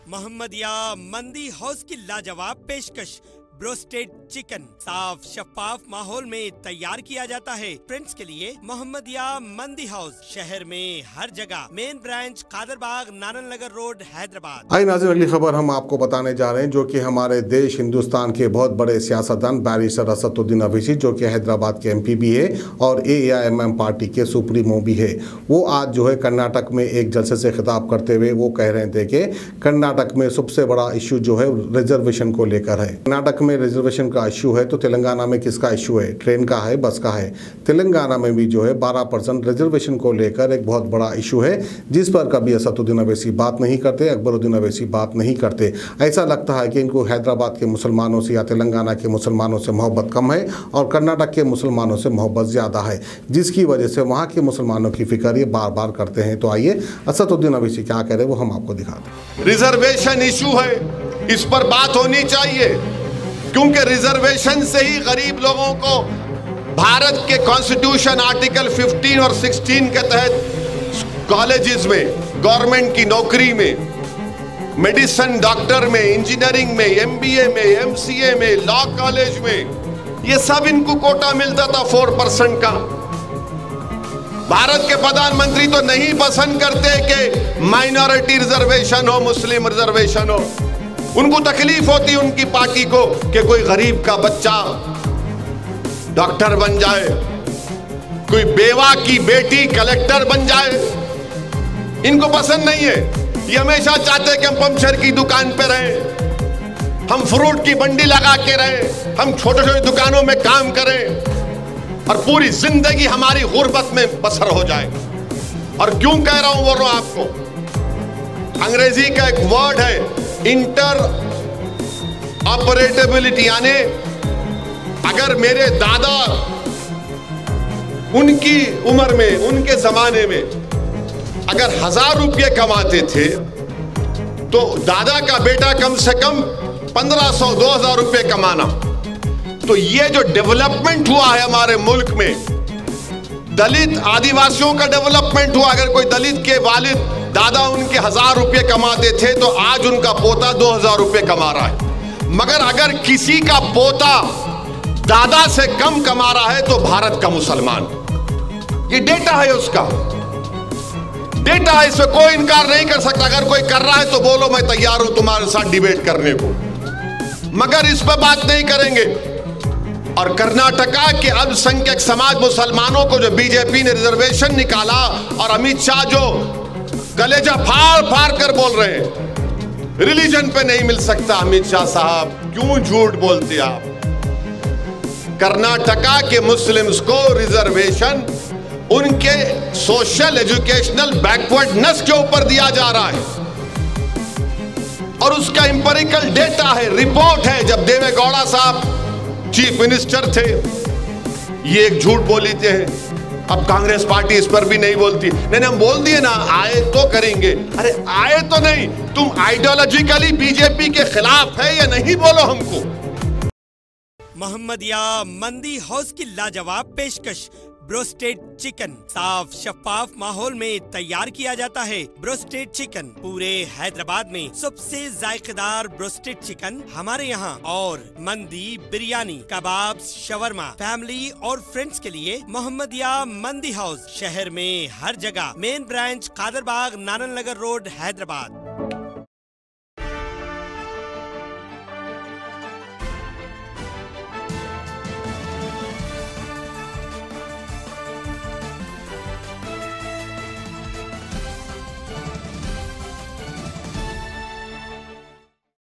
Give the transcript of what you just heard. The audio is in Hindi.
मोहम्मदिया मंदी हाउस की लाजवाब पेशकश ब्रोस्टेड चिकन साफ शफाफ माहौल में तैयार किया जाता है फ्रेंड्स के लिए। मोहम्मदिया मंदी हाउस शहर में हर जगह, main branch Kadarbagh, Narayan Nagar road, Hyderabad. आई नाज़रीन, अगली खबर हम आपको बताने जा रहे हैं जो कि हमारे देश हिंदुस्तान के बहुत बड़े सियासतदान बैरिस्टर असदुद्दीन अवैसी, जो कि हैदराबाद के MP भी है और AIMM पार्टी के सुप्रीमो भी है, वो आज जो है कर्नाटक में एक जलसे से खिताब करते हुए वो कह रहे थे कि कर्नाटक में सबसे बड़ा इशू जो है रिजर्वेशन को लेकर है। कर्नाटक में रिजर्वेशन का इशू है तो तेलंगाना में किसका इशू है? ट्रेन का है, बस का है। तेलंगाना में भी जो है 12% रिजर्वेशन को लेकर एक बहुत बड़ा इशू है, जिस पर कभी असदुद्दीन अवैसी बात नहीं करते, अकबरुद्दीन अवैसी बात नहीं करते। ऐसा लगता है कि इनको हैदराबाद के मुसलमानों से या तेलंगाना के मुसलमानों से मोहब्बत कम है और कर्नाटक के मुसलमानों से मोहब्बत ज़्यादा है, जिसकी वजह से वहाँ के मुसलमानों की फिक्र ये बार बार करते हैं। तो आइए असदुद्दीन अवैसी क्या कह रहे हैं वो हम आपको दिखाते हैं। रिजर्वेशन इशू है, इस पर बात होनी चाहिए, क्योंकि रिजर्वेशन से ही गरीब लोगों को भारत के कॉन्स्टिट्यूशन आर्टिकल 15 और 16 के तहत कॉलेजेस में, गवर्नमेंट की नौकरी में, मेडिसिन डॉक्टर में, इंजीनियरिंग में, MBA में, MCA में, लॉ कॉलेज में, ये सब इनको कोटा मिलता था 4% का। भारत के प्रधानमंत्री तो नहीं पसंद करते कि माइनॉरिटी रिजर्वेशन हो, मुस्लिम रिजर्वेशन हो। उनको तकलीफ होती उनकी पार्टी को कि कोई गरीब का बच्चा डॉक्टर बन जाए, कोई बेवा की बेटी कलेक्टर बन जाए। इनको पसंद नहीं है। ये हमेशा चाहते हैं कि हम पंचर की दुकान पे रहें, हम फ्रूट की मंडी लगा के रहें, हम छोटे छोटे दुकानों में काम करें और पूरी जिंदगी हमारी गुर्बत में बसर हो जाए। और क्यों कह रहा हूं बोल रहा हूं आपको, अंग्रेजी का एक वर्ड है इंटर ऑपरेटेबिलिटी, यानी अगर मेरे दादा उनकी उम्र में, उनके जमाने में अगर 1000 रुपये कमाते थे तो दादा का बेटा कम से कम 1500-2000 रुपये कमाना। तो ये जो डेवलपमेंट हुआ है हमारे मुल्क में, दलित आदिवासियों का डेवलपमेंट हुआ। अगर कोई दलित के वालिद दादा उनके 1000 रुपये कमाते थे तो आज उनका पोता 2000 रुपये कमा रहा है। मगर अगर किसी का पोता दादा से कम कमा रहा है तो भारत का मुसलमान, ये डेटा है, उसका डेटा है, इसमें कोई इनकार नहीं कर सकता। अगर कोई कर रहा है तो बोलो, मैं तैयार हूं तुम्हारे साथ डिबेट करने को, मगर इस पर बात नहीं करेंगे। और कर्नाटका के अल्पसंख्यक समाज मुसलमानों को जो बीजेपी ने रिजर्वेशन निकाला और अमित शाह जो कलेजा फाड़ फाड़ कर बोल रहे हैं रिलीजन पे नहीं मिल सकता, अमित शाह साहब क्यों झूठ बोलते आप? कर्नाटका के मुस्लिम्स को रिजर्वेशन उनके सोशल एजुकेशनल बैकवर्डनेस के ऊपर दिया जा रहा है और उसका इंपेरिकल डेटा है, रिपोर्ट है। जब देवेगौड़ा साहब चीफ मिनिस्टर थे ये एक झूठ बोली थे, अब कांग्रेस पार्टी इस पर भी नहीं बोलती। नहीं, हम बोल दिए ना, आए तो करेंगे। अरे आए तो नहीं, तुम आइडियोलॉजिकली बीजेपी के खिलाफ है या नहीं, बोलो हमको। मोहम्मदिया मंदी हाउस की लाजवाब पेशकश ब्रोस्टेड चिकन साफ शफाफ माहौल में तैयार किया जाता है। ब्रोस्टेड चिकन पूरे हैदराबाद में सबसे जायकेदार ब्रोस्टेड चिकन हमारे यहाँ, और मंदी, बिरयानी, कबाब, शवरमा फैमिली और फ्रेंड्स के लिए मोहम्मदिया मंदी हाउस शहर में हर जगह, main branch Kadarbagh, Narayan Nagar road, Hyderabad.